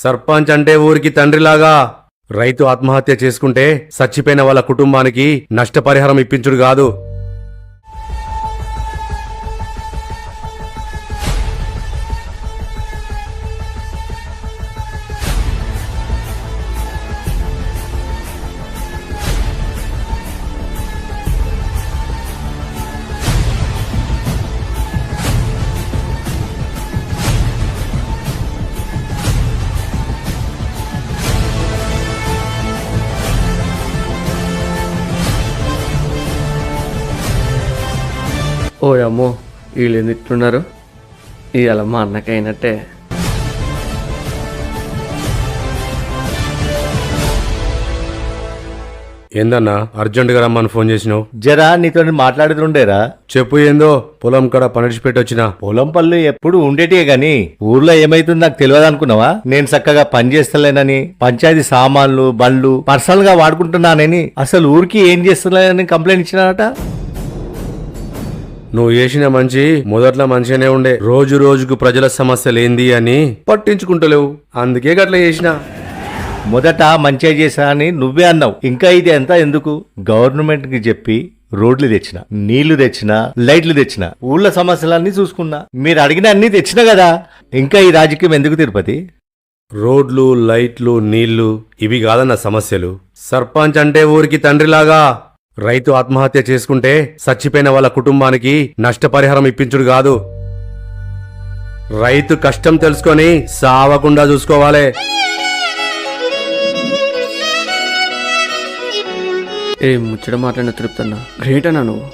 సర్పంచ్ అంటే ఊరికి తండ్రిలాగా. రైతు ఆత్మహత్య చేసుకుంటే చచ్చిపోయిన వాళ్ళ కుటుంబానికి నష్టపరిహారం ఇప్పించుడు కాదు. ఓ అమ్మో, వీళ్ళు ఎందుకున్నారు? ఇవాళ మా అన్నకైనట్టే. ఏందన్నా అర్జెంటుగా రమ్మని ఫోన్ చేసినావు? జరా నీతో మాట్లాడుతుండేరా. చెప్పు. ఏందో పొలం కాడ పనిడిచిపెట్టి వచ్చినా. పొలం పళ్ళు ఎప్పుడు ఉండేటియే గాని ఊర్లో ఏమైతుందో నాకు తెలియదు అనుకున్నావా? నేను చక్కగా పని చేస్తలేనని, పంచాయతీ సామాన్లు బండ్లు పర్సనల్ గా వాడుకుంటున్నానని, అసలు ఊరికి ఏం చేస్తలేనని కంప్లైంట్ ఇచ్చినారట. నువ్వు చేసిన మంచి మొదట్లో మంచిగానే ఉండే. రోజు రోజుకు ప్రజల సమస్యలు ఏంది అని పట్టించుకుంటలేవు. అందుకే గట్ల చేసిన. మొదట మంచిగా చేసా అని నువ్వే అన్నావు. ఇంకా ఇది ఎంత ఎందుకు? గవర్నమెంట్ కి చెప్పి రోడ్లు తెచ్చిన, నీళ్లు తెచ్చిన, లైట్లు తెచ్చిన, ఊళ్ళ సమస్యలన్నీ చూసుకున్నా. మీరు అడిగిన అన్ని తెచ్చిన కదా. ఇంకా ఈ రాజకీయం ఎందుకు తిరుపతి? రోడ్లు, లైట్లు, నీళ్లు ఇవి కాదన్న సమస్యలు. సర్పంచ్ అంటే ఊరికి తండ్రిలాగా. రైతు ఆత్మహత్య చేసుకుంటే చచ్చిపోయిన వాళ్ళ కుటుంబానికి నష్టపరిహారం ఇప్పించుడు కాదు. రైతు కష్టం తెలుసుకొని సావకుండా చూసుకోవాలి. ఏ ముచ్చట మాట్లాడిన తృప్తన్నా, గ్రేట్ అన్నా నువ్వు.